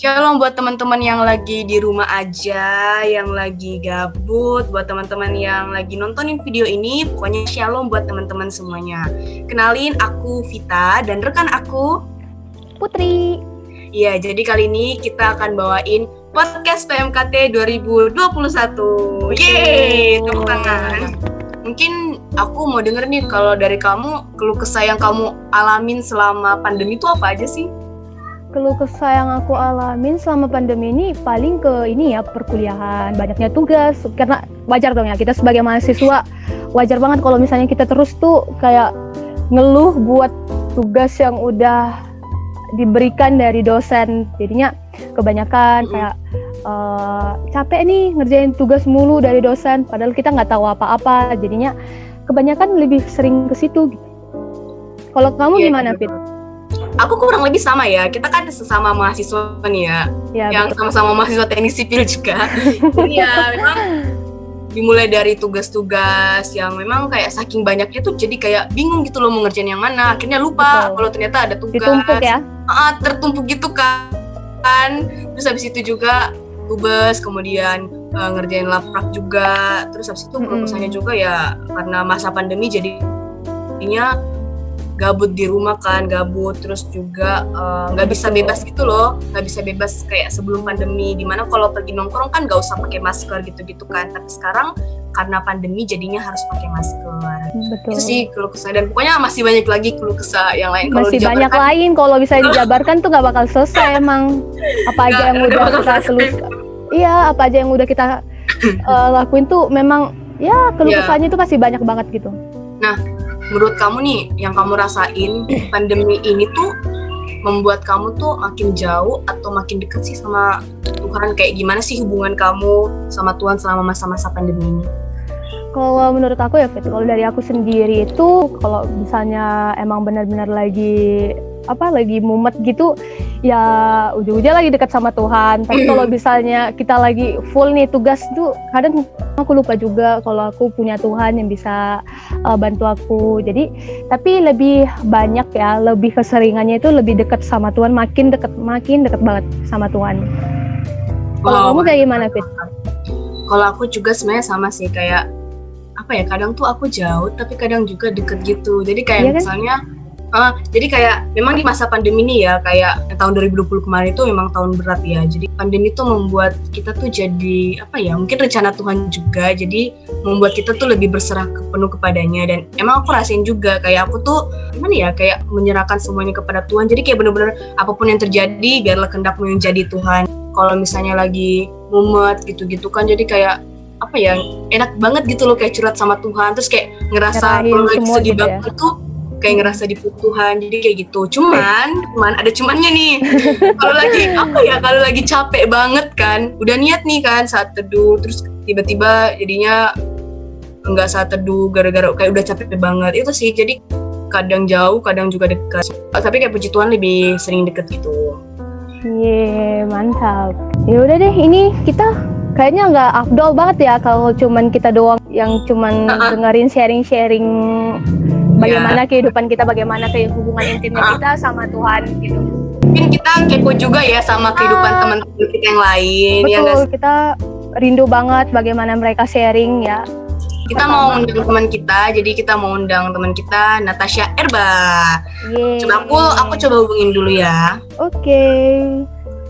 Shalom buat teman-teman yang lagi di rumah aja, yang lagi gabut, buat teman-teman yang lagi nontonin video ini, pokoknya shalom buat teman-teman semuanya. Kenalin, aku Vita dan rekan aku Putri. Iya, jadi kali ini kita akan bawain podcast PMKT 2021. Yeay, tepuk tangan. Mungkin aku mau denger nih, kalau dari kamu, keluh kesah yang kamu alamin selama pandemi itu apa aja sih? Keluh kesah yang aku alamin selama pandemi ini paling ke ini ya, perkuliahan, banyaknya tugas. Karena wajar dong ya, kita sebagai mahasiswa wajar banget kalau misalnya kita terus tuh kayak ngeluh buat tugas yang udah diberikan dari dosen. Jadinya kebanyakan kayak capek nih ngerjain tugas mulu dari dosen, padahal kita nggak tahu apa-apa. Jadinya kebanyakan lebih sering ke situ. Kalau kamu gimana, Fit? Aku kurang lebih sama ya, kita kan sesama mahasiswa nih ya, yang betul. sama-sama mahasiswa teknik sipil juga. Jadi ya memang dimulai dari tugas-tugas yang memang kayak saking banyaknya tuh jadi kayak bingung gitu loh mau ngerjain yang mana, akhirnya lupa kalau ternyata ada tugas. Ditumpuk ya? Tertumpuk gitu kan. Terus habis itu juga tugas, kemudian ngerjain laprak juga, terus habis itu kesannya juga ya karena masa pandemi jadinya gabut di rumah kan, terus juga nggak bisa bebas gitu loh, nggak bisa bebas kayak sebelum pandemi, dimana kalau pergi nongkrong kan nggak usah pakai masker gitu kan, tapi sekarang karena pandemi jadinya harus pakai masker. Betul. Itu sih keluh kesah, dan pokoknya masih banyak lagi keluh kesah yang lain. Masih banyak lain, kalau bisa dijabarkan tuh nggak bakal selesai emang. Apa aja yang udah kita apa aja yang udah kita lakuin tuh memang ya keluh kesahnya tuh masih banyak banget gitu. Nah, menurut kamu nih, yang kamu rasain pandemi ini tuh membuat kamu tuh makin jauh atau makin dekat sih sama Tuhan? Kayak gimana sih hubungan kamu sama Tuhan selama masa-masa pandemi ini? Kalau menurut aku ya, Fit, kalau dari aku sendiri itu, kalau misalnya emang benar-benar lagi mumet gitu, ya ujung-ujungnya lagi dekat sama Tuhan. Tapi kalau misalnya kita lagi full nih tugas tuh, kadang aku lupa juga kalau aku punya Tuhan yang bisa bantu aku. Jadi, tapi lebih banyak ya, lebih keseringannya itu lebih dekat sama Tuhan, makin dekat banget sama Tuhan. Kalau kamu kayak gimana, Fit? Kalau aku juga sebenarnya sama sih, kayak kadang tuh aku jauh tapi kadang juga deket gitu. Jadi kayak misalnya jadi kayak memang di masa pandemi ini ya, kayak tahun 2020 kemarin itu memang tahun berat ya. Jadi pandemi itu membuat kita tuh jadi mungkin rencana Tuhan juga, jadi membuat kita tuh lebih berserah penuh kepadanya. Dan emang aku rasain juga kayak aku tuh kayak menyerahkan semuanya kepada Tuhan. Jadi kayak bener-bener apapun yang terjadi biarlah kehendak-Mu yang jadi Tuhan. Kalau misalnya lagi mumet gitu-gitu kan, jadi kayak enak banget gitu loh, kayak curhat sama Tuhan, terus kayak ngerasa kalau lagi sedih banget tuh kayak ngerasa dipeluk Tuhan. Jadi kayak gitu. Cuman ada cumannya nih. Kalau lagi capek banget kan, udah niat nih kan saat teduh, terus tiba-tiba jadinya enggak saat teduh gara-gara kayak udah capek banget. Itu sih, jadi kadang jauh, kadang juga dekat. Tapi kayak puji Tuhan lebih sering deket gitu. Mantap. Ya udah deh, ini kita kayaknya nggak afdol banget ya kalau cuman kita doang yang cuman dengerin sharing-sharing bagaimana kehidupan kita, bagaimana kayak hubungan intimnya kita sama Tuhan gitu. Mungkin kita kepo juga ya sama kehidupan teman-teman kita yang lain. Betul, kita rindu banget bagaimana mereka sharing ya. Kita mau undang teman kita, jadi kita mau undang teman kita, Natasha Erba. Coba aku coba hubungin dulu ya. Oke.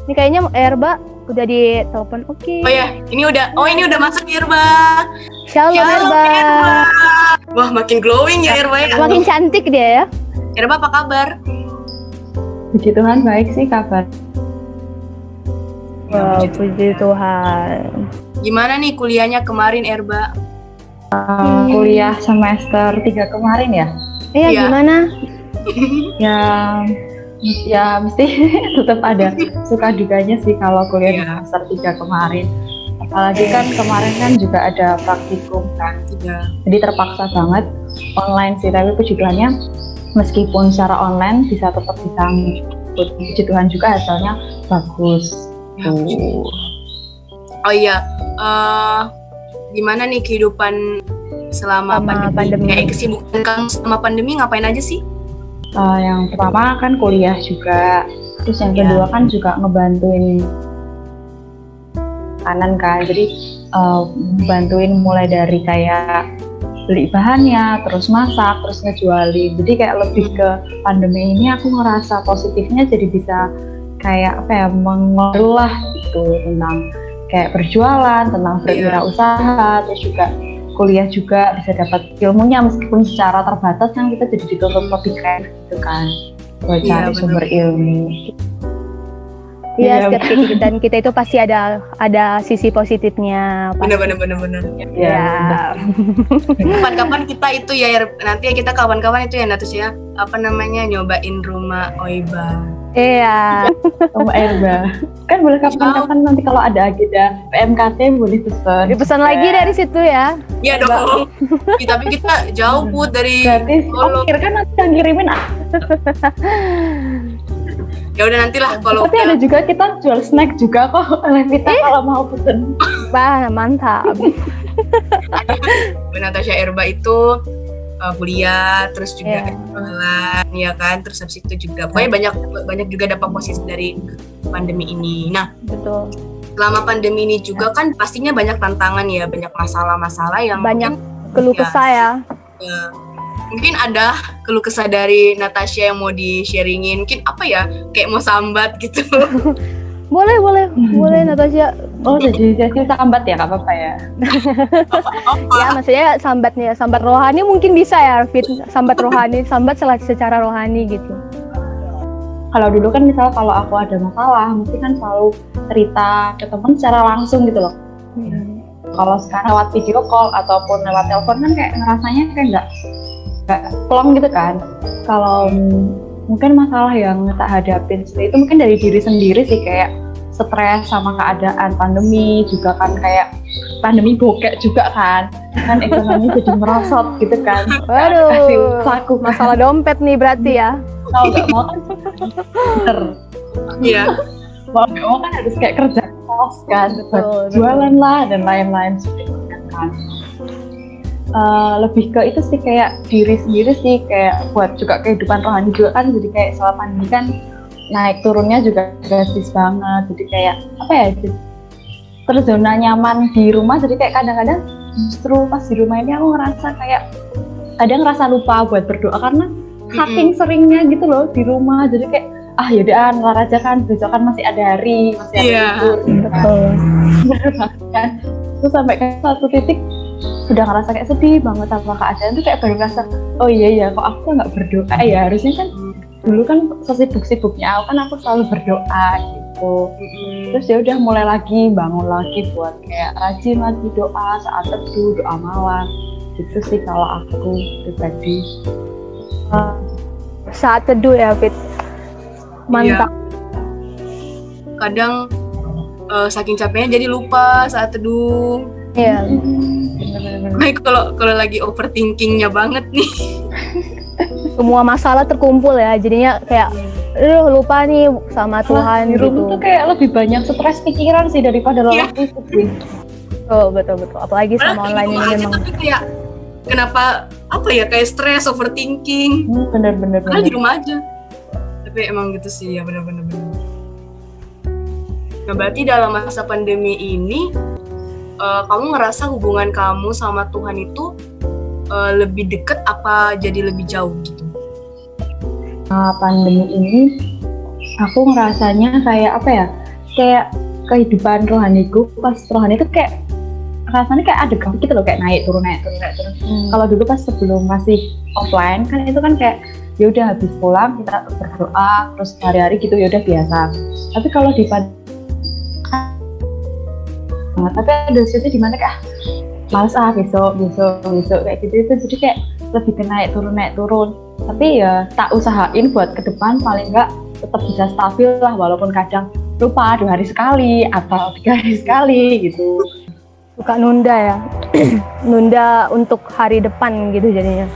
Ini kayaknya Erba udah di telepon. Oke. Oh ya, ini udah masuk Erba. Shalom Erba. Wah, makin glowing ya Erba ya. Makin cantik dia ya. Erba, apa kabar? Puji Tuhan, baik sih kabar. Wah, puji Tuhan. Gimana nih kuliahnya kemarin Erba? Kuliah semester 3 kemarin ya? Iya. Gimana? Ya mesti tetap ada suka duganya sih kalau kuliah di semester 3 kemarin. Apalagi kan kemarin kan juga ada praktikum kan. Jadi terpaksa banget online sih, tapi puji Tuhannya meskipun secara online bisa tetap bisa ngikut. Puji Tuhan juga hasilnya bagus. Oh iya, gimana nih kehidupan selama pandemi? Kayak kesibukan kamu selama pandemi ngapain aja sih? Yang pertama kan kuliah juga, Terus yang kedua kan juga ngebantuin kanan kan, jadi bantuin mulai dari kayak beli bahannya, terus masak, terus ngejualin. Jadi kayak lebih ke pandemi ini aku ngerasa positifnya jadi bisa kayak apa ya, mengelola gitu tentang kayak berjualan, tentang berwirausaha, terus juga kuliah juga bisa dapat ilmunya meskipun secara terbatas kan kita jadi dituntut lebih keren gitu kan buat cari sumber ilmu. Iya, setiap kegiatan kita itu pasti ada sisi positifnya. Bener. Ya. Kapan-kapan kita itu ya, nanti kita kawan-kawan itu ya Natus ya, apa namanya, nyobain rumah Oiba. Iya. Rumah Oiba. Kan boleh kapan-kapan nanti kalau ada agenda PMKT boleh pesan. Dipesan lagi dari situ ya. Iya dong. Tapi kita jauh Put dari gratis. Akhir kan nanti yang ngirimin. Ya udah nantilah kalau. Tapi ada juga kita jual snack juga kok oleh kita kalau mau pesen. Wah, mantap. Natasha Erba itu kuliah, terus juga jualan, ya kan, terus habis itu juga pokoknya banyak juga dapat positif dari pandemi ini. Nah, betul. Selama pandemi ini juga kan pastinya banyak tantangan ya, banyak masalah-masalah yang banyak keluh kesah ya. Mungkin ada keluh kesah dari Natasha yang mau di-sharingin, mungkin apa ya, kayak mau sambat gitu. Boleh Natasha. Oh, jadi sambat ya, nggak apa-apa ya. Ya, maksudnya sambat rohani mungkin bisa ya, Fit. Sambat rohani, sambat secara rohani gitu. Kalau dulu kan misalnya kalau aku ada masalah, mesti kan selalu cerita ke teman secara langsung gitu loh. Kalau sekarang lewat video call ataupun lewat telepon kan kayak ngerasanya kayak nggak plong gitu kan. Kalau mungkin masalah yang tak hadapin sendiri itu mungkin dari diri sendiri sih, kayak stres sama keadaan pandemi juga kan, kayak pandemi bokek juga kan ekonomi jadi merosot gitu kan. Waduh, masalah dompet nih berarti ya. Kalau nggak mau kan bener. Iya. Mau nggak mau kan harus kayak kerja keras kan, buat jualan lah dan lain-lain sebagainya kan. Lebih ke itu sih, kayak diri sendiri sih, kayak buat juga kehidupan rohani juga kan, jadi kayak selama pandemi kan naik turunnya juga drastis banget, jadi kayak apa ya, terus zona nyaman di rumah, jadi kayak kadang-kadang justru pas di rumah ini aku ngerasa kayak kadang ngerasa lupa buat berdoa karena saking seringnya gitu loh di rumah, jadi kayak yaudah ngelar aja kan, besok kan masih ada hari, masih ada libur gitu kan. Terus sampai ke satu titik udah ngerasa kayak sedih banget sama keadaan tuh, kayak baru ngerasa oh iya kok aku nggak berdoa ya, harusnya kan dulu kan sesibuk-sibuknya aku selalu berdoa gitu. Terus ya udah mulai lagi bangun lagi buat kayak rajin lagi doa saat teduh, doa malam gitu sih kalau aku pribadi. Saat teduh ya, Fit. Mantap. Iya. Kadang saking capeknya jadi lupa saat teduh. Iya. Baik kalau lagi overthinkingnya banget nih. Semua masalah terkumpul ya, jadinya kayak lupa nih sama Tuhan di rumah gitu. Tuh kayak lebih banyak stres pikiran sih daripada lelah fisik sih. Oh, betul. Apalagi sama online ini memang. Tapi kayak kenapa apa ya, kayak stres, overthinking. Bener. Karena di rumah aja. Tapi emang gitu sih ya, bener. Nah, berarti dalam masa pandemi ini kamu ngerasa hubungan kamu sama Tuhan itu lebih dekat apa jadi lebih jauh gitu? Pandemi ini aku ngerasanya kayak apa ya, kayak kehidupan rohaniku pas rohani itu kayak rasanya kayak ada grafik gitu loh, kayak naik turun. Kalau dulu pas sebelum masih offline kan itu kan kayak ya udah habis pulang kita berdoa terus hari-hari gitu ya udah biasa. Tapi kalau di tapi ada sisi di mana kayak males besok kayak gitu, itu jadi kayak lebih ke naik turun. Tapi ya tak usahain buat ke depan paling enggak tetap bisa stabil lah, walaupun kadang lupa 2 hari sekali atau 3 hari sekali gitu. Suka nunda ya. Nunda untuk hari depan gitu jadinya.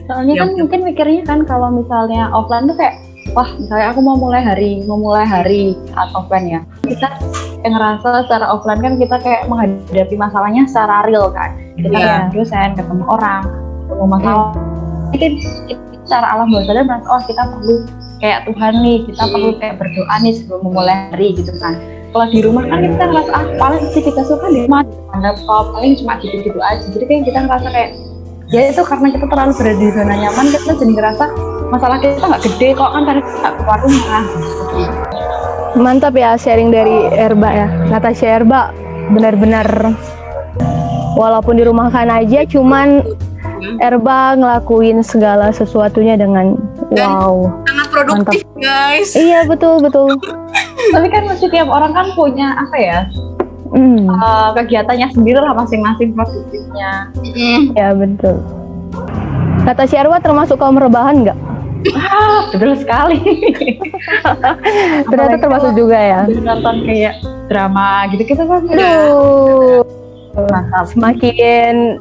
Soalnya kan mungkin mikirnya kan kalau misalnya offline tuh kayak wah, misalnya aku mau mulai hari saat offline ya, kita yang ngerasa secara offline kan kita kayak menghadapi masalahnya secara real kan, kita ketemu dosen, ketemu orang, ketemu masalah. Mungkin secara alam bawah sadar merasa kita perlu kayak Tuhan nih, kita perlu kayak berdoa nih sebelum memulai hari gitu kan. Kalau di rumah kan kita ngerasa paling sih kita suka di rumah laptop paling cuma gitu-gitu aja. Jadi kayak kita ngerasa kayak ya itu karena kita terlalu berada di zona nyaman, kita jadi ngerasa masalah kita nggak gede kok kan karena kita keluar rumah. Mantap ya sharing dari Erba ya, Natasha Erba benar-benar walaupun dirumahkan aja cuman Erba ngelakuin segala sesuatunya dengan wow, sangat produktif mantap. Guys. Iya betul. Tapi kan masih tiap orang kan punya apa ya kegiatannya sendiri lah masing-masing produktifnya. Ya betul. Natasha Erba termasuk kaum rebahan nggak? Betul sekali. Ternyata termasuk juga ya. Nonton kayak drama gitu-gitu kan. Aduh, mantap. Semakin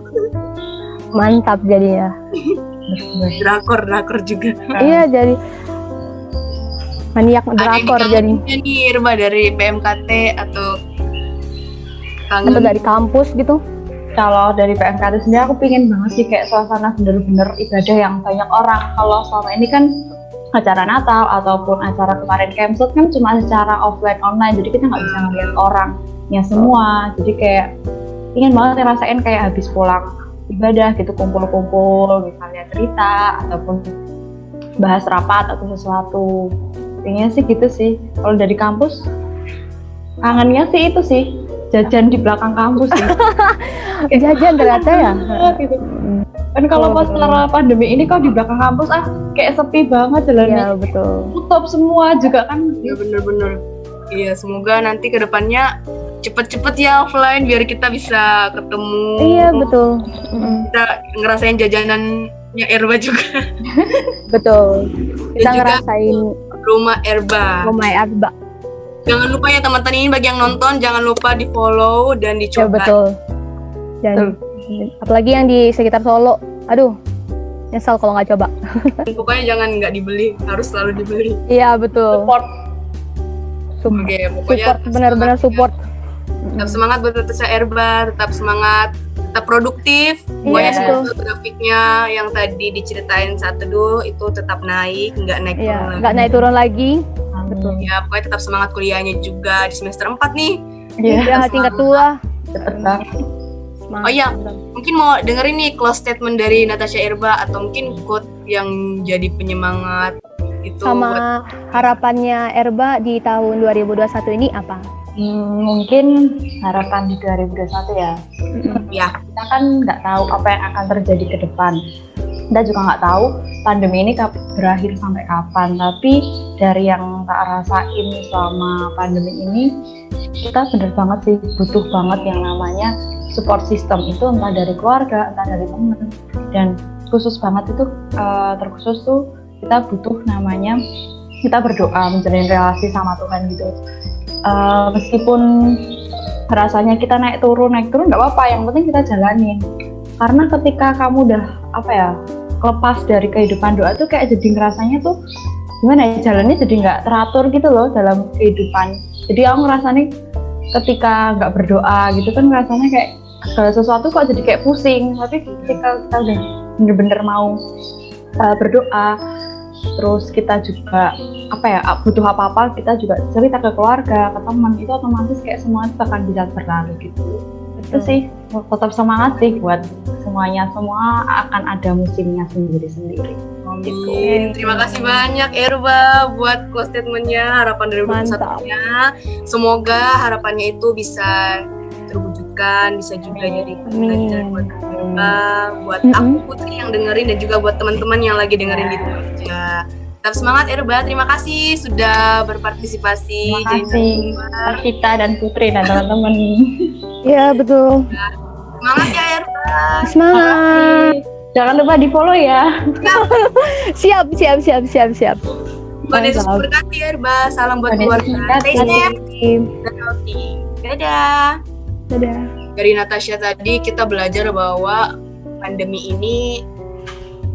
mantap jadinya. Drakor juga. Iya jadi maniak drakor jadi. Ada nih Irba dari PMKT atau kangen dari kampus gitu. Kalau dari PMKT sendiri aku pingin banget sih kayak suasana bener-bener ibadah yang banyak orang. Kalau selama ini kan acara Natal ataupun acara kemarin Kemsut kan cuma secara offline online, jadi kita nggak bisa ngeliat orangnya semua. Jadi kayak pingin banget ngerasain kayak habis pulang ibadah gitu kumpul-kumpul misalnya cerita ataupun bahas rapat atau sesuatu. Pengen sih gitu sih. Kalau dari kampus kangennya sih itu sih jajan di belakang kampus sih. Jajan ternyata ya. Gitu. Kan kalau pas setelah pandemi ini kok di belakang kampus kayak sepi banget jalannya. Iya betul. Tutup semua juga kan. Ya bener-bener. Iya semoga nanti kedepannya cepet-cepet ya offline biar kita bisa ketemu. Iya betul. Kita ngerasain jajanannya Erba juga. Betul. Kita Dan ngerasain rumah Erba. Rumah Erba. Jangan lupa ya teman-teman ini bagi yang nonton jangan lupa di follow dan dicoba. Ya betul. Dan apalagi yang di sekitar Solo, aduh nyesal kalau nggak coba. Pokoknya jangan nggak dibeli, harus selalu dibeli. Iya betul. Support. Oke, pokoknya support benar-benar support. Tetap semangat buat Natasha Erba, tetap semangat, tetap produktif. Pokoknya semoga grafiknya yang tadi diceritain saat teduh itu tetap naik, nggak naik turun lagi. Nggak naik turun lagi. Betul. Ya, pokoknya tetap semangat kuliahnya juga di semester 4 nih. Iya, tingkat tua. Oh iya, mungkin mau dengerin nih close statement dari Natasha Erba atau mungkin quote yang jadi penyemangat itu. Sama harapannya Erba di tahun 2021 ini apa? Mungkin harapan di 2021 ya. Ya, kita kan nggak tahu apa yang akan terjadi ke depan. Kita juga nggak tahu pandemi ini berakhir sampai kapan. Tapi dari yang tak rasain selama pandemi ini, kita bener banget sih butuh banget yang namanya support system itu entah dari keluarga, entah dari teman. Dan khusus banget itu terkhusus tuh kita butuh namanya kita berdoa menjalin relasi sama Tuhan gitu. Meskipun rasanya kita naik turun nggak apa-apa, yang penting kita jalanin. Karena ketika kamu udah lepas dari kehidupan doa tuh kayak jadi ngerasanya tuh gimana ya, jalannya jadi nggak teratur gitu loh dalam kehidupan. Jadi aku ngerasanya ketika nggak berdoa gitu kan rasanya kayak segala sesuatu kok jadi kayak pusing. Tapi ketika kita udah bener-bener mau berdoa, terus kita juga butuh apa-apa, kita juga cerita ke keluarga, ke teman, itu otomatis kayak semuanya bahkan bisa berlalu gitu. Itu sih tetap semangat sih buat semuanya, semua akan ada musimnya sendiri-sendiri. Gitu. Terima kasih banyak Erba buat close statement-nya, harapan dari 2021-nya. Semoga harapannya itu bisa terwujudkan, bisa juga jadi pelajaran buat kita, buat aku Putri yang dengerin dan juga buat teman-teman yang lagi dengerin di rumah aja. Tetap semangat Erba, terima kasih sudah berpartisipasi. Terima kasih Kita dan Putri dan teman-teman. Iya betul. Semangat ya Erba. Semangat. Jangan lupa di follow ya. Siap. Tuhan Yesus berkati Erba. Salam buat keluarga. Stay safe dan healthy. Dadah. Dari Natasha tadi kita belajar bahwa pandemi ini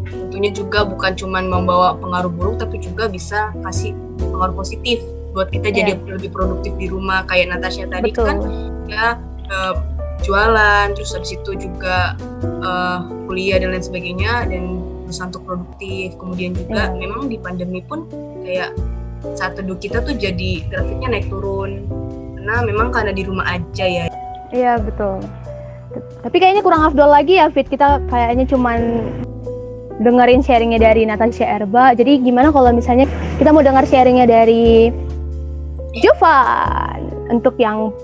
tentunya juga bukan cuma membawa pengaruh buruk, tapi juga bisa kasih pengaruh positif buat kita jadi lebih produktif di rumah. Kayak Natasha tadi kan ya jualan, terus habis itu juga kuliah dan lain sebagainya dan berusaha untuk produktif. Kemudian juga memang di pandemi pun kayak saat teduh kita tuh jadi grafiknya naik turun karena di rumah aja ya. Iya betul. Tapi kayaknya kurang afdol lagi ya Fit, kita kayaknya cuman dengerin sharingnya dari Natasha Erba. Jadi gimana kalau misalnya kita mau dengar sharingnya dari Jovan untuk yang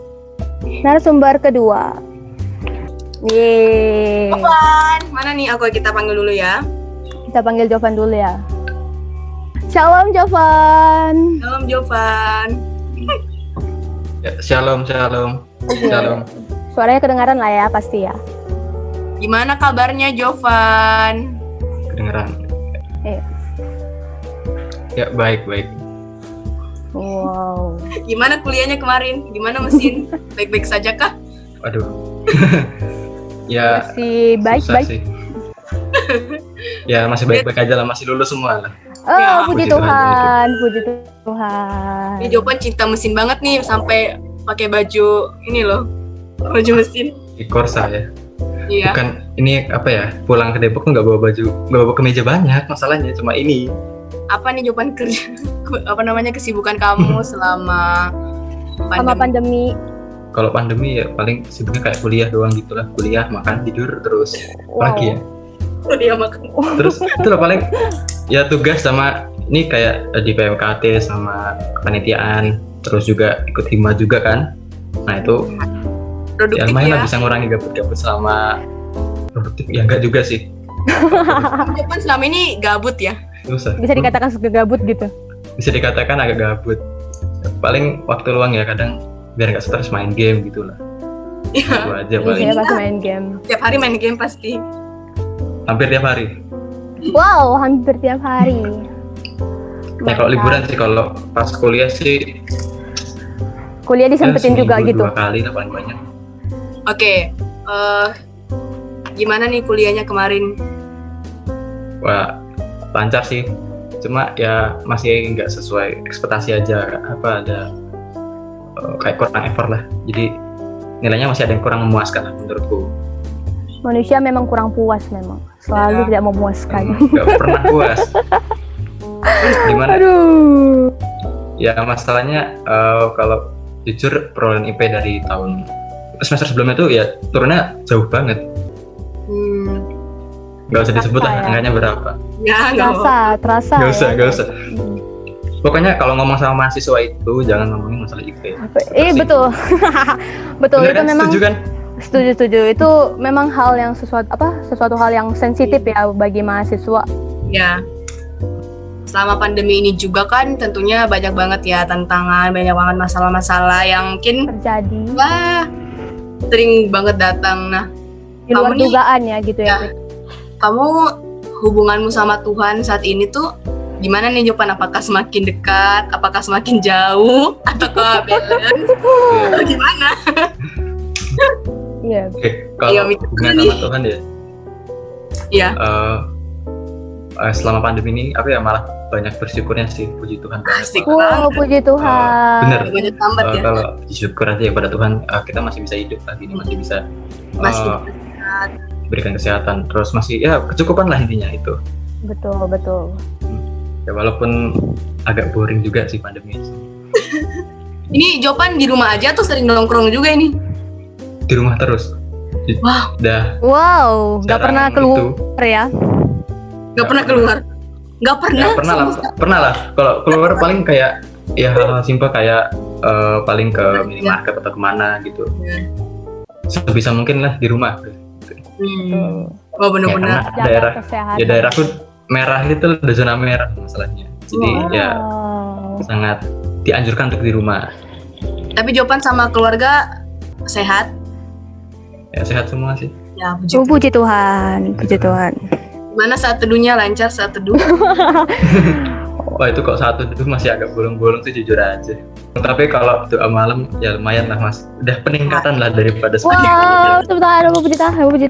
narasumber kedua. Yeay. Jovan, mana nih? Kita panggil dulu ya. Kita panggil Jovan dulu ya. Shalom Jovan. Shalom Jovan. Ya, shalom. Shalom. Suaranya kedengaran lah ya pasti ya. Gimana kabarnya Jovan? Kedengeran. Ya, baik. Wow. Gimana kuliahnya kemarin? Gimana mesin? Baik-baik saja kah? Waduh. Ya, Masih baik-baik. sih. Ya, masih baik-baik aja lah, masih lulus semua lah. Oh, Ya, puji puji Tuhan, puji Tuhan. Ini Jovan cinta mesin banget nih sampai pakai baju ini loh. Baju mesin. Di Korsa ya. Iya. Bukan ini apa ya? Pulang ke Depok nggak bawa baju, nggak bawa kemeja banyak. Masalahnya cuma ini. Apa nih Jovan kerja? Kesibukan kamu selama Pandemi. Kalau pandemi ya paling sibuknya kayak kuliah doang gitulah. Kuliah, makan, tidur terus. Lagi ya. Dia makan. Terus itulah paling ya tugas sama ini kayak di PMKT sama kepanitiaan, terus juga ikut hima juga kan. Nah itu ya Produktif lumayan lah ya. bisa ngurangi gabut-gabut selama produktif. Ya enggak juga sih. Jovan selama ini gabut ya. Usah. Bisa dikatakan gabut gitu. Bisa dikatakan agak gabut. Paling waktu luang ya kadang biar nggak stres main game gitulah. Iya. Itu aja paling. Iya pasti main game. Tiap hari main game pasti. Hampir tiap hari. Wow, hampir tiap hari. Ya kalau liburan sih, kalau pas kuliah sih Kuliah disempetin juga seminggu gitu. 2 kali lah paling banyak. Oke. Gimana nih kuliahnya kemarin? Wah, lancar sih. Cuma ya masih nggak sesuai ekspektasi aja. Ada kayak kurang effort lah. Jadi nilainya masih ada yang kurang memuaskan lah menurutku. Manusia memang kurang puas memang. Selalu tidak memuaskan. Nggak pernah puas. Gimana? Aduh. Ya masalahnya kalau jujur perolehan IP dari tahun semester sebelumnya tuh ya turunnya jauh banget. Nggak usah disebut lah Apa ya? angkanya berapa. Ya, Terasa. Nggak usah. Pokoknya kalau ngomong sama mahasiswa itu jangan ngomongin masalah IP. Betul. Betul. Bener Itu kan? memang Setuju kan? setuju. Itu memang hal yang sesuatu hal yang sensitif ya bagi mahasiswa. Ya. Selama pandemi ini juga kan tentunya banyak banget ya tantangan, banyak banget masalah-masalah yang mungkin Terjadi sering banget datang. Nah, di luar kamu nih- dugaan ya gitu ya. kamu hubunganmu sama Tuhan saat ini tuh gimana nih Jovan? Apakah semakin dekat? Apakah semakin jauh? Ataukah balance? Atau gimana? Iya. Oke, Iya, kalau mikir hubungan nih. sama Tuhan ya, Ya. selama pandemi ini aku ya malah banyak bersyukurnya sih, puji Tuhan banget. Asik. Wow, puji Tuhan. Bener. Banyak tambat ya. Kalau bersyukur aja ya pada Tuhan, kita masih bisa hidup lagi ini, masih bisa Masih berikan kesehatan, terus masih ya kecukupan lah intinya itu. Betul. Ya walaupun agak boring juga sih pandemi ini. Ini Jovan di rumah aja tuh sering nongkrong juga ini. Di rumah terus. Wow. Udah Wow, nggak jarang pernah keluar ya? Gak pernah keluar. Gak pernah. Ya, pernah lah. Kalau keluar paling kayak ya hal-hal simpel kayak paling ke minimarket atau kemana gitu. Sebisa mungkin lah di rumah. Oh benar-benar. Ya, karena daerah kesehatan. ya daerahku merah itu udah zona merah masalahnya. Jadi ya sangat dianjurkan untuk di rumah. Tapi Jovan sama keluarga sehat? Ya sehat semua sih. Ya Puji Tuhan. Gimana saat teduhnya? Lancar saat teduh? Wah itu kok satu itu masih agak bolong-bolong sih jujur aja. Tapi kalau doa malam ya lumayan lah mas. Udah peningkatan lah daripada Wow, tepuk tangan, puji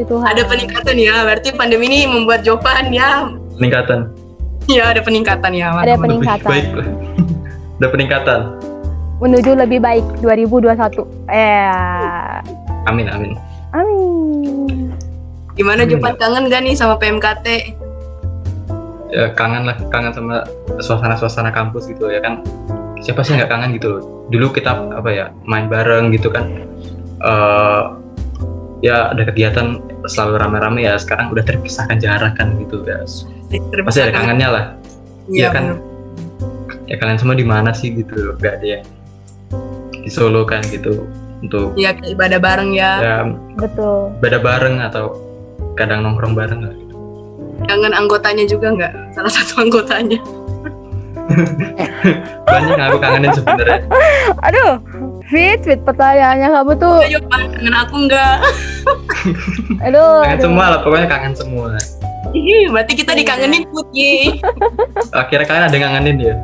Tuhan. Ada peningkatan ya, berarti pandemi ini membuat Jovan ya. Peningkatan. Ya ada peningkatan ya. Ada mantap. peningkatan. Baik lah. Udah peningkatan. Menuju lebih baik 2021. Amin. Amin. Gimana Jopan, kangen gak nih sama PMKT? Ya kangen lah, kangen sama suasana kampus gitu ya kan. Siapa sih nggak kangen gitu loh. Dulu kita main bareng gitu kan. Ya ada kegiatan selalu rame-rame ya. Sekarang udah terpisahkan jarak kan gitu guys. Pasti ada kangennya lah. Iya kan. Ya kalian semua di mana sih gitu? Gak ada yang di Solo kan gitu untuk ya ibadah bareng ya. Betul. Ibadah bareng atau kadang nongkrong bareng lah. Kangen anggotanya juga nggak? Salah satu anggotanya. Banyak yang aku kangenin sebenarnya. Aduh, Fit pertanyaannya kamu tuh. Ayo kangen aku nggak? Aduh. Kangen semua lah, pokoknya kangen semua. Berarti kita dikangenin Putih. Akhirnya kalian ada yang ngangenin ya?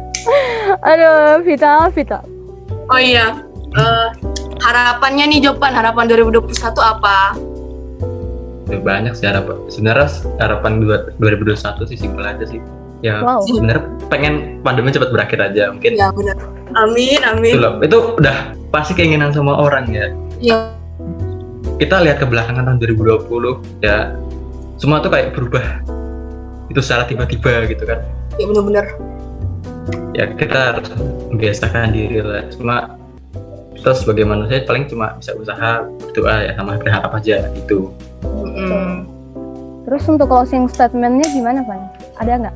Aduh, Vita. Oh iya, harapannya nih Jopan, harapan 2021 apa? Banyak sih harapan. Sebenarnya harapan 2021 sih simpel aja sih. Ya sebenarnya pengen pandemi cepat berakhir aja mungkin. Ya benar. Amin. Itu udah pasti keinginan semua orang ya. Iya. Kita lihat ke belakang tahun 2020 ya, semua tuh kayak berubah. Itu secara tiba-tiba gitu kan. Ya benar-benar. Ya kita harus membiasakan diri lah. Cuma kita sebagai manusia paling cuma bisa usaha, berdoa ya, sama berharap aja gitu. Terus untuk closing statementnya gimana, Van? Ada nggak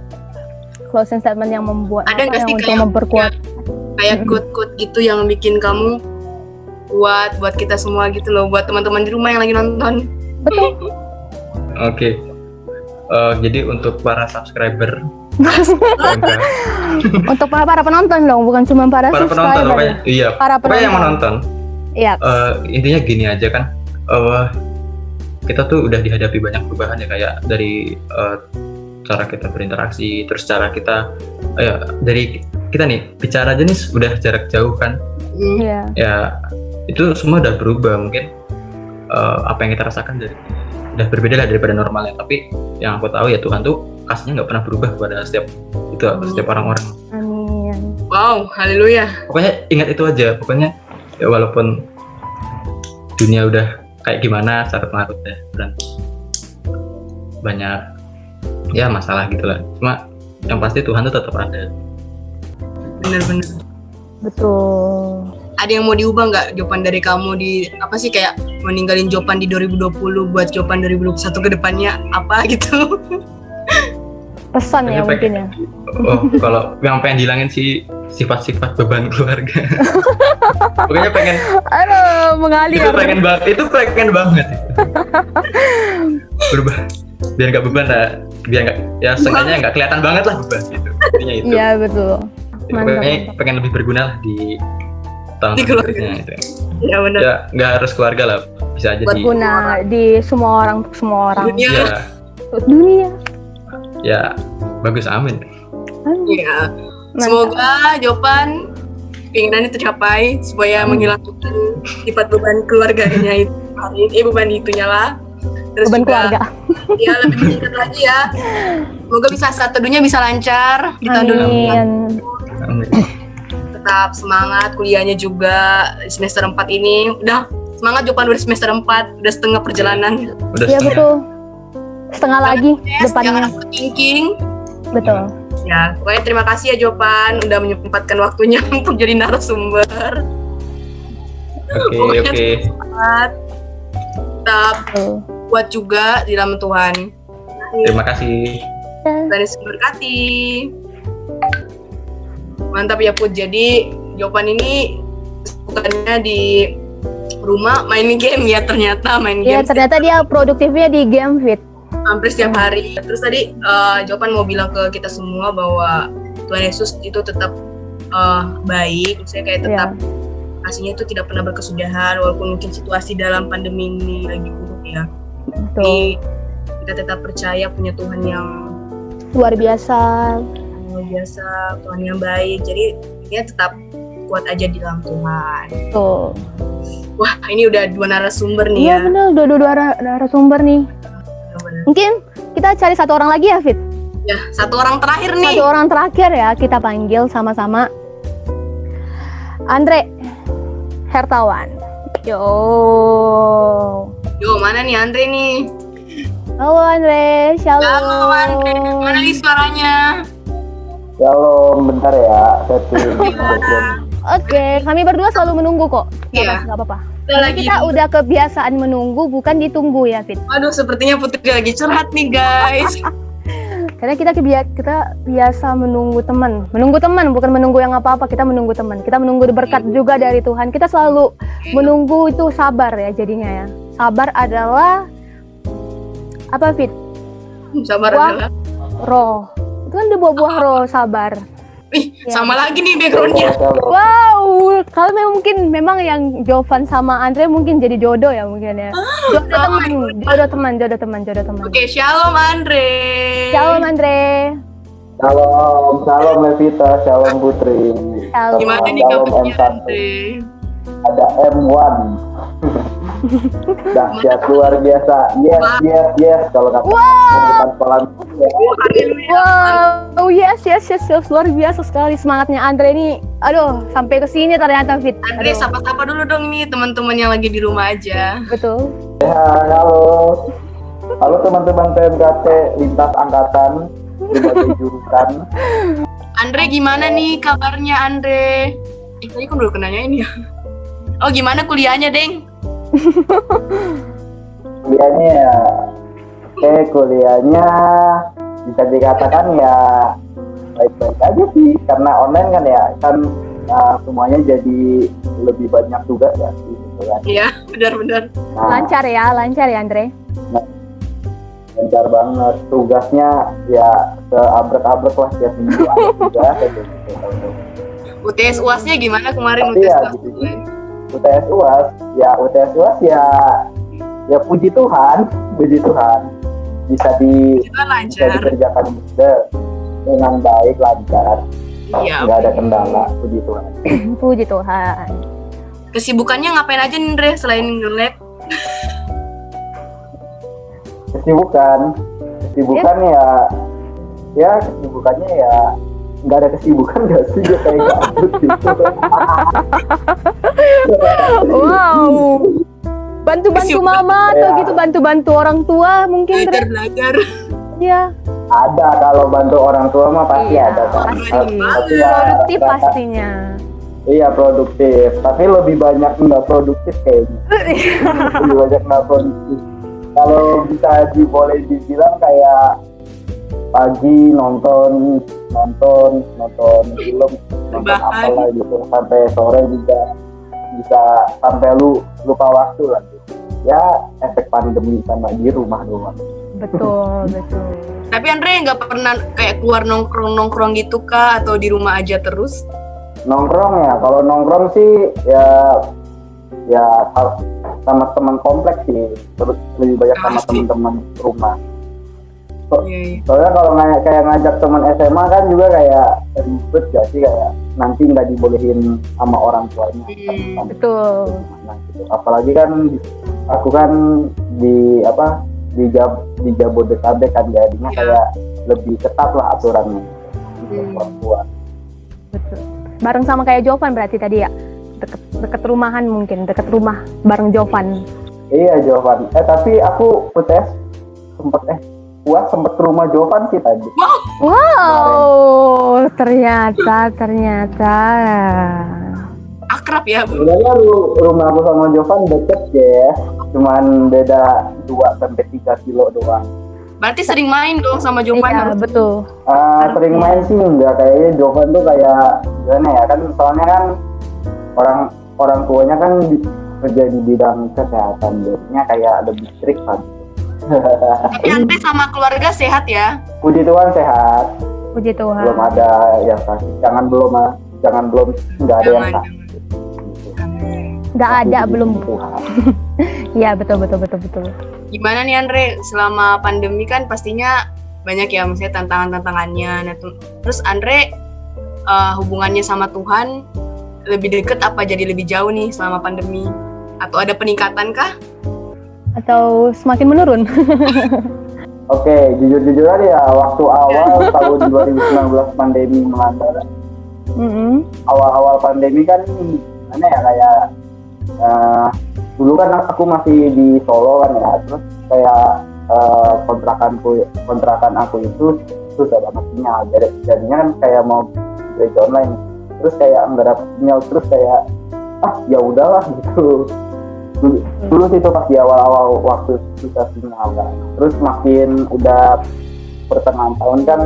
closing statement yang membuat ada nggak sih untuk memperkuat kayak quote-quote gitu yang bikin kamu buat kita semua gitu loh, buat teman-teman di rumah yang lagi nonton? Betul. Oke. Jadi untuk para subscriber untuk para penonton dong, bukan cuma para subscriber. Penonton, pokoknya, iya. Para penonton yang menonton. Iya. Intinya gini aja kan, kita tuh udah dihadapi banyak perubahan ya, kayak dari cara kita berinteraksi, terus cara kita dari kita nih bicara aja nih udah jarak jauh kan. Iya. Ya itu semua udah berubah, mungkin apa yang kita rasakan udah berbeda lah daripada normalnya, tapi yang aku tahu ya Tuhan tuh kasihnya nggak pernah berubah pada setiap orang-orang. Amin. Wow, haleluya. Pokoknya ingat itu aja, pokoknya ya walaupun dunia udah kayak gimana, syarat mengarutnya dan banyak ya masalah gitulah, cuma yang pasti Tuhan tuh tetap ada. Bener-bener. Betul. Ada yang mau diubah nggak Jopan dari kamu di apa sih, kayak meninggalin Jopan di 2020 buat Jopan 2021 ke depannya apa gitu? Pesan ya mungkin ya. Kalau yang pengen dihilangin sih sifat-sifat beban keluarga. Pokoknya pengen. Aduh, mengalir. Itu pengen banget. Berubah. Biar nggak beban lah. Biar nggak, ya seenggaknya nggak kelihatan banget lah beban gitu. Intinya itu. Iya betul. Pokoknya pengen lebih berguna lah di tahun berikutnya gitu. Ya benar. Ya nggak harus keluarga lah, bisa aja berguna di semua orang, untuk semua orang. Dunia. Ya bagus, amin. Ya. Semoga Jopan keinginannya tercapai supaya menghilangkan sifat beban keluarganya itu. Beban itunya lah. Terus beban juga, keluarga. Ya lebih meningkat lagi ya. Semoga bisa saat teduhnya bisa lancar di tahun 2021. Amin. Tetap semangat kuliahnya juga semester 4 ini. Udah semangat Jopan, udah semester 4, udah setengah perjalanan. Iya betul. Setengah lagi depannya. Jangan overthinking. Betul. Ya, pokoknya terima kasih ya Jopan udah menyempatkan waktunya untuk jadi narasumber. Oke. Semangat. Tetap kuat juga di dalam Tuhan. Terima kasih. Dan berkati. Mantap ya Put. Jadi Jopan ini bukannya di rumah main game ya, ternyata main game. Iya, ternyata dia produktifnya di game Fit. Hampir setiap hari. Terus tadi Jopan mau bilang ke kita semua bahwa Tuhan Yesus itu tetap baik, maksudnya kayak tetap kasihnya itu tidak pernah berkesudahan walaupun mungkin situasi dalam pandemi ini lagi buruk ya. Jadi kita tetap percaya punya Tuhan yang luar biasa, Tuhan yang baik. Jadi dia tetap kuat aja di dalam Tuhan. Tuh. Wah, ini udah 2 narasumber nih ya. Iya benar, udah 2 narasumber nih. Mungkin kita cari 1 orang lagi ya, Fit? Ya, 1 orang terakhir nih. 1 orang terakhir ya, kita panggil sama-sama. Andre Hertawan. Yo, mana nih Andre nih? Halo Andre, shalom. Halo Andre, mana nih suaranya? Shalom, bentar ya, setting. Oke, kami berdua selalu menunggu kok. Iya. Nggak apa-apa. Kita lagi. Kita udah kebiasaan menunggu, bukan ditunggu ya, Fit. Aduh, sepertinya Putri lagi curhat nih guys. Karena kita biasa menunggu teman, bukan menunggu yang apa-apa. Kita menunggu teman, kita menunggu berkat juga dari Tuhan. Kita selalu menunggu itu sabar ya jadinya ya. Sabar adalah apa, Fit? Sabar Wah. adalah. Roh. Itu kan ada buah-buah roh, sabar. Ih, Ya. sama lagi nih backgroundnya. Wow, kalau memang yang Jovan sama Andre mungkin jadi jodoh ya mungkin ya. Jodoh teman. Oke, shalom Andre. Shalom Andre. Shalom Levita, shalom Putri. Shalom. Gimana nih Shalom kabarnya M1. Andre? Ada M1. Dahsyat luar biasa. Yes. Kalau kata bukan pelan. Wow, yes, luar biasa sekali semangatnya Andre nih. Aduh, sampai ke sini ternyata Fit. Andre, Aduh, sapa-sapa dulu dong nih teman-teman yang lagi di rumah aja. betul. Halo teman-teman PMKT lintas angkatan berbagai jurusan. Andre, gimana nih kabarnya Andre? Tadi kan udah nanyain ya. Oh, gimana kuliahnya, Deng? Kuliahnya bisa dikatakan ya baik-baik aja sih, karena online kan ya, kan semuanya jadi lebih banyak tugas ya gitu kan. Iya, benar-benar. Nah, Lancar ya Andre. lancar banget, tugasnya ya seabrek-abrek lah, tiap minggu ada tugas kayak gitu. UTS UAS-nya gimana kemarin Tapi UTS ya, UAS? gitu. UTS UAS ya puji Tuhan bisa Kita lancar. dikerjakan dengan baik, lancar, Iya. nggak ada kendala, puji Tuhan. Puji Tuhan. Kesibukannya ngapain aja nih, Andre, selain nge-lab? Kesibukannya ya nggak ada kesibukan, nggak sih, gue kayak gabut gitu. Wow. Bantu-bantu mama atau Ya. gitu, bantu-bantu orang tua mungkin Andre. Belajar. Iya. Ada, kalau bantu orang tua mah pasti Iya, ada kan. pasti. Tapi ya, Produktif rata- pastinya. Iya, produktif, tapi lebih banyak nggak produktif kayaknya. Lebih banyak nggak produktif. Kalau bisa boleh dibilang kayak pagi nonton film, nonton Rebahan. apalah gitu, sampai sore juga bisa sampai lupa waktu lah gitu. Ya efek pandemi sama di rumah doang. Betul. Tapi Andre nggak pernah kayak keluar nongkrong gitu kah? Atau di rumah aja terus? Nongkrong ya, kalau nongkrong sih ya sama teman kompleks sih, terus lebih banyak sama Pasti. teman-teman rumah. Iya. Soalnya kalau kayak ngajak teman SMA kan juga kayak ribet gak sih, kayak nanti nggak dibolehin sama orang tuanya. Betul. Nah, gitu. Apalagi kan aku kan di Jabodetabek kan, jadinya Ya. kayak lebih ketat lah aturannya untuk orang tua. Betul. Bareng sama kayak Jovan berarti tadi ya. Deket rumahan mungkin, deket rumah bareng Jovan. Iya, Jovan. Tapi aku UTS sempet ke rumah Jovan sih tadi. Wow, ternyata. Akrab ya, Bu. Sebenarnya rumah aku sama Jovan deket ya, cuman beda 2-3 kilo doang. Berarti sering main dong sama Jovan. Iya, betul. Sering main sih enggak, kayaknya Jovan tuh kayak gimana ya, kan soalnya kan orang tuanya kan kerja di bidang kesehatan, jadinya kayak lebih strict kan. Tapi Andre sama keluarga sehat ya? Puji Tuhan sehat, Puji Tuhan. belum ada yang sakit. Jangan belum nggak ada yang sakit. Nggak ada, Puji belum. Tuhan. Iya, betul. Gimana nih Andre, selama pandemi kan pastinya banyak ya, maksudnya tantangannya. Nah, terus Andre hubungannya sama Tuhan lebih deket apa jadi lebih jauh nih selama pandemi? Atau ada peningkatan kah? Atau semakin menurun? Oke, jujur aja ya, waktu awal tahun 2019 pandemi melanda, awal-awal pandemi kan mana ya, kayak dulu kan aku masih di Solo kan ya, terus kayak kontrakan aku itu sudah dapat sinyal. Jadinya kan kayak mau gereja online, terus kayak nggak dapat sinyal, terus kayak ya udahlah gitu. Dulu sih itu pas di awal-awal waktu susah sinyal kan. Terus makin udah pertengahan tahun kan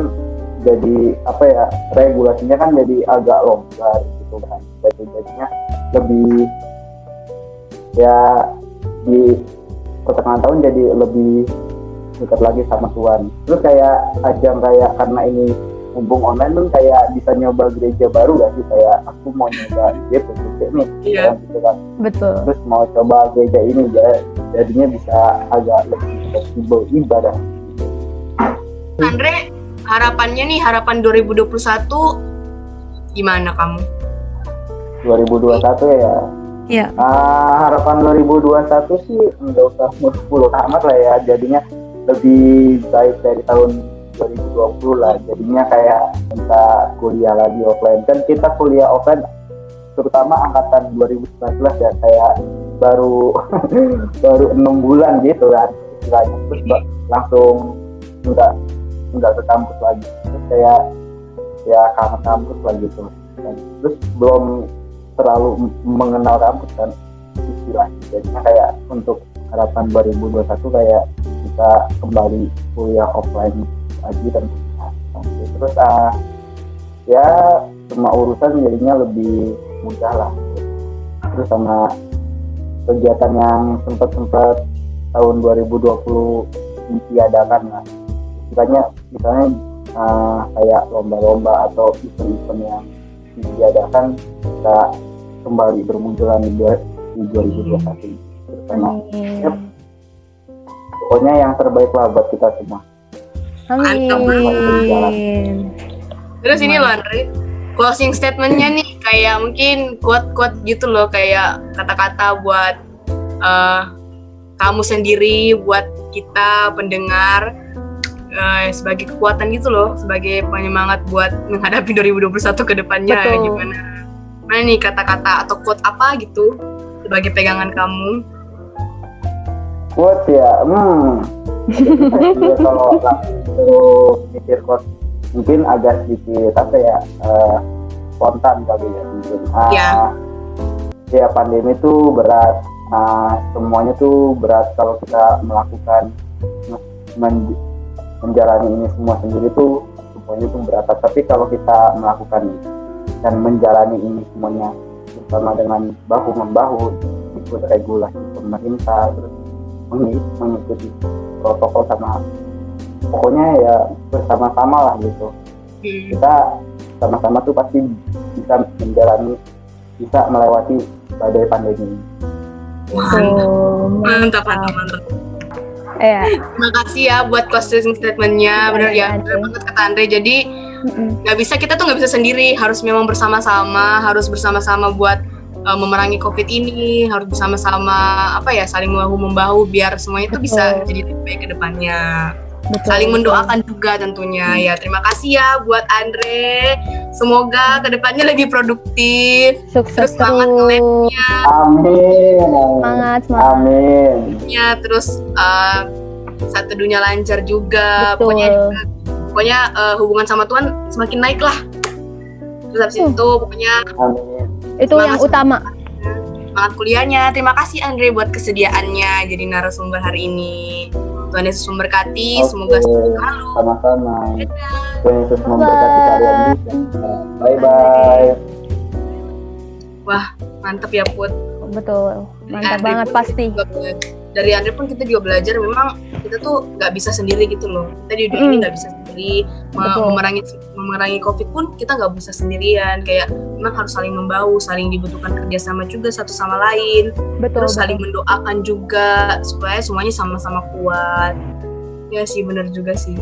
jadi apa ya, regulasinya kan jadi agak longgar gitu kan. Jadinya lebih ya di pertengahan tahun jadi lebih dekat lagi sama Tuhan. Terus kayak ajang kayak karena ini mumpung online tuh kayak bisa nyoba gereja baru gak sih, kayak aku mau nyoba gitu nih gitu kan. Betul. Terus mau coba gereja ini jadinya bisa agak lebih fleksibel ibadah. Andre, harapannya nih, harapan 2021 gimana kamu? 2021 ya. Iya. Harapan 2021 sih nggak usah muluk-muluk amat lah ya, jadinya lebih baik dari tahun 2020 lah. Jadinya kayak kita kuliah lagi offline. Kan kita kuliah offline terutama angkatan 2019 ya, kayak baru baru 6 bulan gitu kan istilahnya, terus langsung nggak ke kampus lagi, terus kayak ya kangen kampus lah gitu kan. Terus belum terlalu mengenal kampus kan istilahnya. Jadinya kayak untuk harapan 2021 kayak kita kembali kuliah offline lagi dan terus ya semua urusan jadinya lebih mudah lah. Terus sama kegiatan yang sempat tahun 2020 ditiadakan lah, misalnya kayak lomba-lomba atau event-event yang ditiadakan bisa kembali bermunculan di 2021 bersama. Pokoknya yang terbaik lah buat kita semua. Amin. Terus ini loh Andre, closing statementnya nih kayak mungkin quote-quote gitu loh, kayak kata-kata buat kamu sendiri, buat kita pendengar, sebagai kekuatan gitu loh, sebagai penyemangat buat menghadapi 2021 ke depannya. Betul. Gimana nih kata-kata atau quote apa gitu sebagai pegangan kamu? Quote ya, ya kalau langsung mikir quote mungkin agak sedikit apa ya, spontan kali ya mungkin. Ya pandemi itu berat, semuanya tuh berat kalau kita melakukan menjalani ini semua sendiri tuh semuanya tuh berat. Tapi kalau kita melakukan dan menjalani ini semuanya bersama dengan bahu membahu, ikut regulasi pemerintah, terus mengikuti protokol sama pokoknya ya bersama-sama lah gitu. Kita sama-sama tuh pasti bisa melewati badai pandemi ini. Mantap. Terima kasih ya buat closing statementnya. Benar ya, benar banget kata Andre. Jadi kita tuh nggak bisa sendiri, harus memang bersama-sama buat memerangi COVID ini, harus bersama-sama saling membahu biar semuanya itu bisa jadi lebih baik ke depannya. Saling mendoakan juga tentunya ya. Terima kasih ya buat Andre. Semoga kedepannya lebih produktif. Sukses semangat nge-labnya. Amin. Semangat. Amin. Ya, terus satu dunia lancar juga. Betul. Pokoknya hubungan sama Tuhan semakin naik lah. Terus habis itu pokoknya Amin. Itu yang utama. Semangat kuliahnya. Terima kasih Andre buat kesediaannya jadi narasumber hari ini. Tuhan Yesus memberkati, semoga selalu. Sama-sama. Tuhan Yesus memberkati kalian juga. Bye-bye. Wah, mantap ya Put. Betul, mantap Andre banget pasti. Dari Andre pun kita juga belajar memang kita tuh nggak bisa sendiri gitu loh. Kita di dunia ini nggak bisa sendiri. Memerangi COVID pun kita nggak bisa sendirian. Kayak memang harus saling membahu, saling dibutuhkan kerjasama juga satu sama lain. Terus saling mendoakan juga supaya semuanya sama-sama kuat. Ya sih, benar juga sih.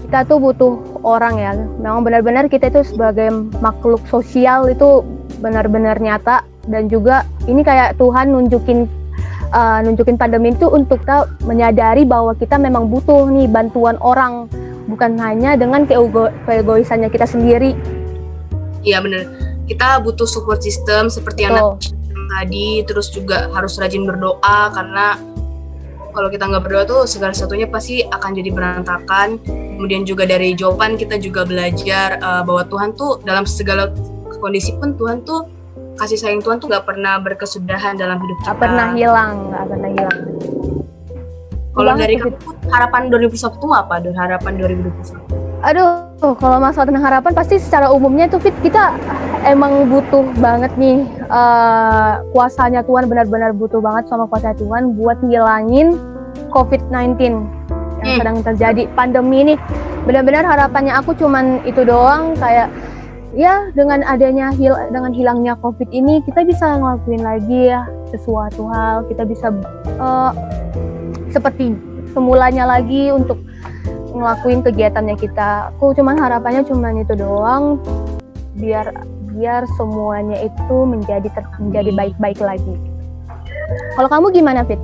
Kita tuh butuh orang ya. Memang benar-benar kita itu sebagai makhluk sosial itu benar-benar nyata, dan juga ini kayak Tuhan nunjukin pandemi itu untuk kita menyadari bahwa kita memang butuh nih bantuan orang, bukan hanya dengan keegoisannya kita sendiri. Iya benar. Kita butuh support system seperti yang tadi, terus juga harus rajin berdoa karena kalau kita nggak berdoa tuh segala sesuatunya pasti akan jadi berantakan. Kemudian juga dari jawaban kita juga belajar bahwa Tuhan tuh dalam segala kondisi pun Tuhan tuh, kasih sayang Tuhan tuh nggak pernah berkesudahan dalam hidup kita. Nggak pernah hilang. Kalau dari kamu harapan 2021 tuh apa? Harapan 2021? Aduh, kalau masalah tentang harapan pasti secara umumnya tuh Fit, kita emang butuh banget nih kuasanya Tuhan, benar-benar butuh banget sama kuasa Tuhan buat ngilangin COVID-19 yang sedang terjadi. Pandemi ini benar-benar harapannya aku cuman itu doang, kayak ya dengan adanya dengan hilangnya COVID ini kita bisa ngelakuin lagi ya sesuatu hal, kita bisa seperti semulanya lagi untuk ngelakuin kegiatannya kita. Aku cuman harapannya cuman itu doang, biar semuanya itu menjadi baik-baik lagi. Kalau kamu gimana, Fit?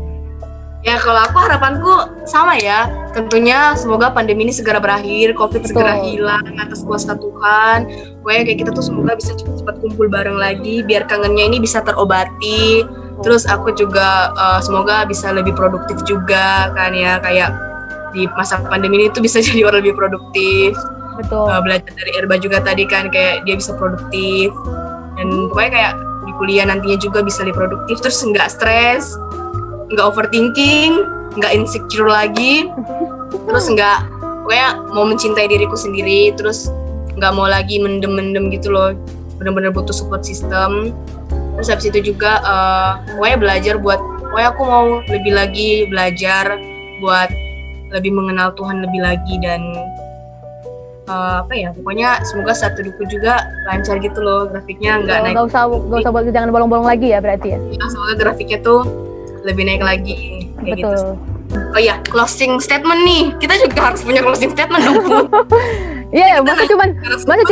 Ya kalau aku harapanku sama ya, tentunya semoga pandemi ini segera berakhir, COVID segera hilang atas kuasa Tuhan. Pokoknya kayak kita tuh semoga bisa cepat-cepat kumpul bareng lagi, biar kangennya ini bisa terobati. Terus aku juga semoga bisa lebih produktif juga kan ya, kayak di masa pandemi ini tuh bisa jadi orang lebih produktif. Betul. Belajar dari Erba juga tadi kan, kayak dia bisa produktif. Dan pokoknya kayak di kuliah nantinya juga bisa lebih produktif, terus nggak stres, nggak overthinking, nggak insecure lagi, terus pokoknya mau mencintai diriku sendiri, terus nggak mau lagi mendem gitu loh, benar-benar butuh support system. Terus habis itu juga pokoknya pokoknya aku mau lebih lagi belajar buat lebih mengenal Tuhan lebih lagi, dan pokoknya semoga satu duku juga lancar gitu loh, grafiknya nggak naik. Nggak usah jangan bolong-bolong lagi ya berarti ya. Semoga grafiknya tuh lebih naik lagi kayak Betul. gitu. Oh ya, closing statement nih. Kita juga harus punya closing statement dong, Put. Iya, masa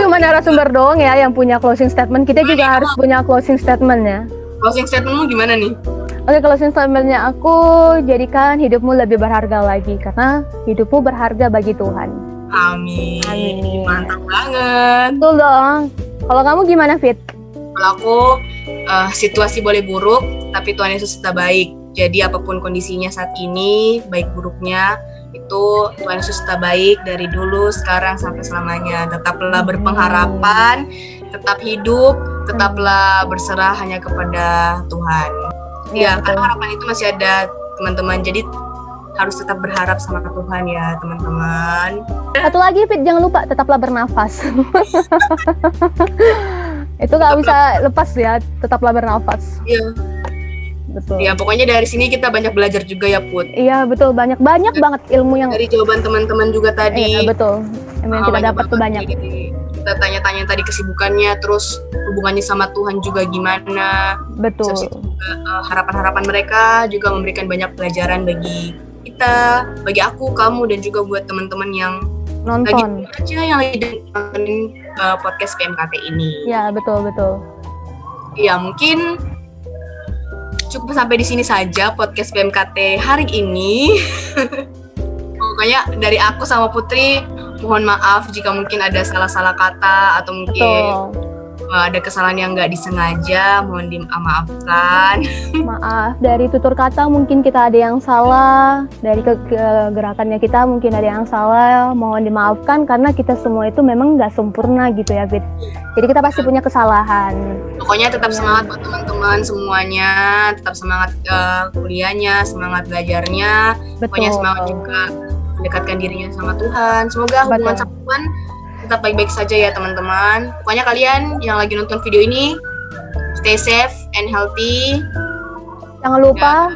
cuma narasumber doang ya yang punya closing statement. Kita juga harus punya closing statement ya. Closing statementmu gimana nih? Oke, closing statementnya aku, jadikan hidupmu lebih berharga lagi karena hidupmu berharga bagi Tuhan. Amin. Amin. Mantap banget. Betul dong. Kalau kamu gimana, Fit? Kalau aku, situasi boleh buruk, tapi Tuhan Yesus tetap baik. Jadi apapun kondisinya saat ini, baik buruknya, itu Tuhan Yesus tetap baik dari dulu, sekarang, sampai selamanya. Tetaplah berpengharapan, tetap hidup, tetaplah berserah hanya kepada Tuhan. Ya, karena harapan itu masih ada, teman-teman. Jadi harus tetap berharap sama Tuhan ya, teman-teman. Satu lagi, Fit, jangan lupa tetaplah bernafas. Itu nggak bisa lepas ya, tetaplah bernafas. Iya. Betul. Ya, pokoknya dari sini kita banyak belajar juga ya, Put. Iya, betul, banyak banget ilmu yang dari jawaban teman-teman juga tadi. Iya, betul. Yang kita dapat tuh banyak. Kita tanya-tanya tadi kesibukannya, terus hubungannya sama Tuhan juga gimana. Betul. Terus juga harapan-harapan mereka juga memberikan banyak pelajaran bagi kita, bagi aku, kamu, dan juga buat teman-teman yang nonton yang lagi nonton podcast PMKT ini. Ya, betul. Ya, mungkin cukup sampai di sini saja podcast PMKT hari ini. Pokoknya dari aku sama Putri, mohon maaf jika mungkin ada salah-salah kata atau mungkin ada kesalahan yang nggak disengaja, mohon dimaafkan. Maaf, dari tutur kata mungkin kita ada yang salah, dari gerakannya kita mungkin ada yang salah, mohon dimaafkan karena kita semua itu memang nggak sempurna gitu ya, Fit. Jadi kita pasti punya kesalahan. Pokoknya tetap semangat buat teman-teman semuanya, tetap semangat kuliahnya, semangat belajarnya. Betul. Pokoknya semangat juga mendekatkan dirinya sama Tuhan. Semoga hubungan sama Tuhan tetap baik-baik saja ya teman-teman. Pokoknya kalian yang lagi nonton video ini, stay safe and healthy. Jangan lupa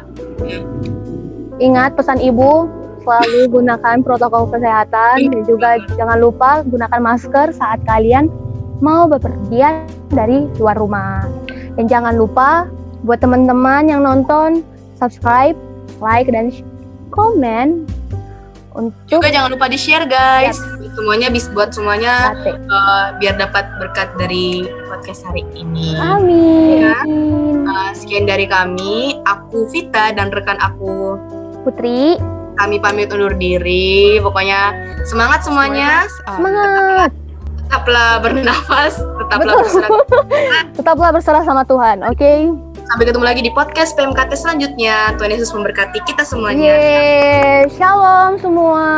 ingat pesan ibu, selalu gunakan protokol kesehatan, dan juga jangan lupa gunakan masker saat kalian mau bepergian dari luar rumah. Dan jangan lupa buat teman-teman yang nonton, subscribe, like, dan komen. Untuk juga jangan lupa di-share guys. Semuanya buat semuanya biar dapat berkat dari podcast hari ini. Amin. Ya. Sekian dari kami, aku Vita dan rekan aku Putri. Kami pamit undur diri. Pokoknya semangat semuanya. Semangat. Tetaplah bernafas, tetaplah berserah. Tetaplah berserah sama Tuhan. Oke. Sampai ketemu lagi di podcast PMKT selanjutnya. Tuhan Yesus memberkati kita semuanya. Yeay, shalom semua.